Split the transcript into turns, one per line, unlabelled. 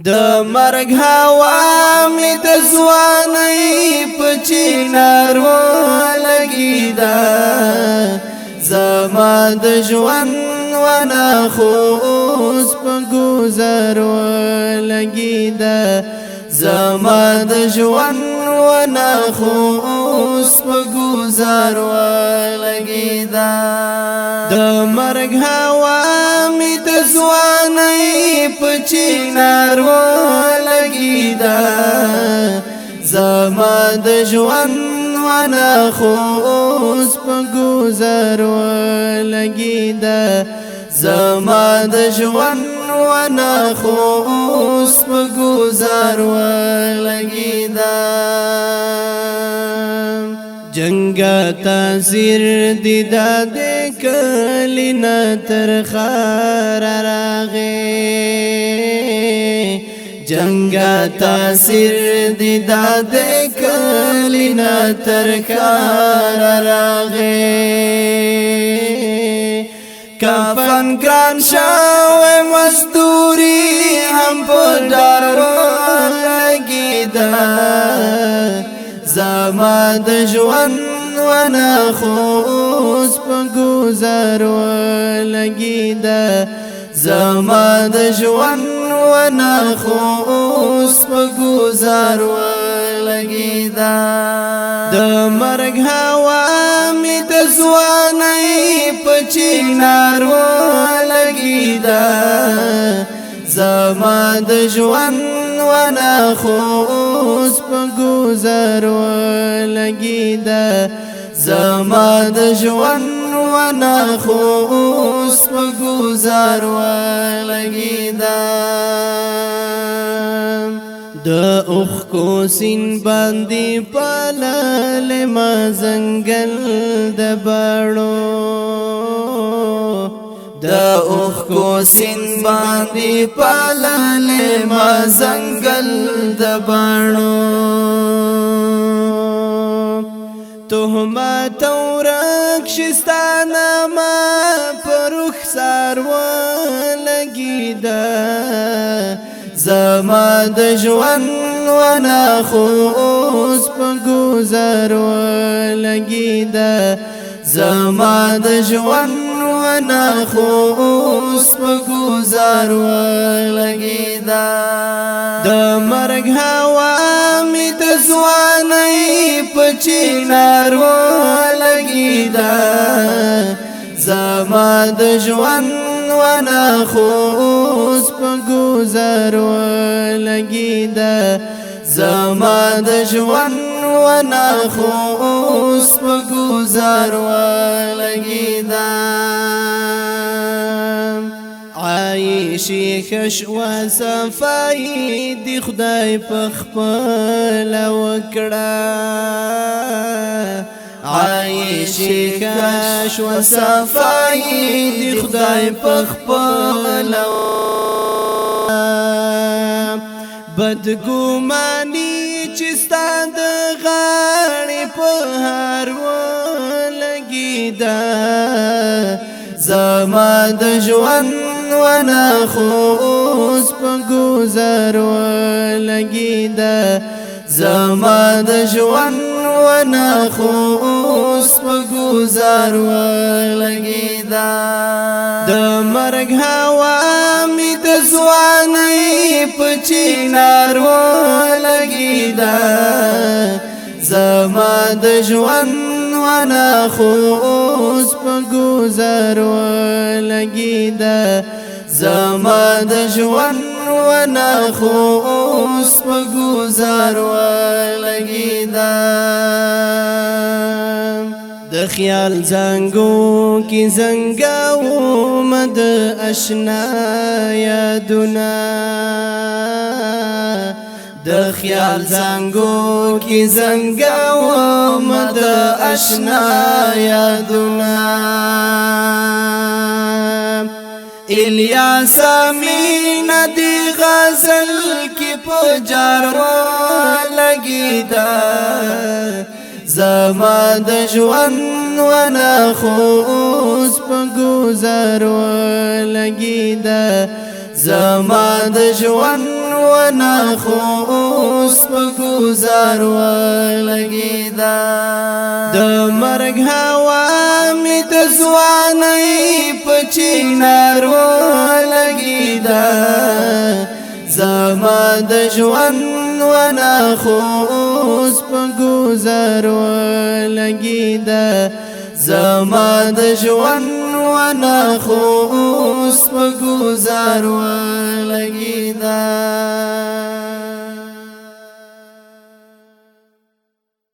د مرګ هوا می د ځوانۍ په چینار ولګیدا زما د ژوند ونه خو اوس په گذر ولګیدا زما د ژوند ونه خو اوس په گذر ولګیدا د مرګ هوا می د ځوانۍ په چینار ولګیدا زما د ژوند ونه خو اوس په گذر ولګیدا زما د ژوند ونه خو اوس په گذر ولګیدا جنگ تاثیر دی د کلینا تر خار راغه جنگ تاثیر دی د کلینا تر خار راغه کفن گران شاوه مزدوری هم پر دارو لگیدا زما د ژوند ونه خو اوس په گذر ولګیدا زما د ژوند ونه خو اوس په گذر ولګیدا د مرګ هوا می د ځوانۍ په چینار ولګیدا زما د ژوند ونه خو اوس په گذر ولګیدا زما د ژوند ونه خو اوس په گذر ولګیدا د اوخ کو سین باندې پالل ما زنګل د باړو د اوخ کو سین باندې پالل ما زنګل د باړو تهمت ورک شستانه ما پرخ سار ولګیدا زما د ژوند ونه خو اوس په گذر ولګیدا زما د ژوند ونه خو اوس په گذر ولګیدا د مرګ هوا می د ځوانۍ په چینار ولګیدا زما د ژوند ونه خو اوس په گذر ولګیدا زما د ژوند ونه خو اوس په گذر ولګیدا عایشی خش و صفای دی خدای په خپل وکړه عایشی خش و صفای دی خدای په خپل بدګمانی چې ستاد غاړې په هر ولګیدا زما د ژوند ونه خو اوس په گذر ولګیدا زما د ژوند ونه خو اوس په گذر ولګیدا د مرګ هوا می د ځوانۍ په چینار ولګیدا زما د ژوند ونه خو اوس په گذر ولګیدا زما د ژوند ونه خو اوس په گذر ولګیدا د خیال زنګو کی زنګاو مد آشنا یادونه د خیال زنګو کی زنګاو مد آشنا یادونه الیاس امین دی غزل کی پجار ولګیدا زما د ژوند ونه خو اوس په گذر ولګیدا زما د ژوند وناخوس په گزار ولګیدا د مرګ هوا می د ځوانۍ په چینار ولګیدا زما د ژوند وناخوس په گزار ولګیدا زما د ژوند وناخوس په گزار ولګیدا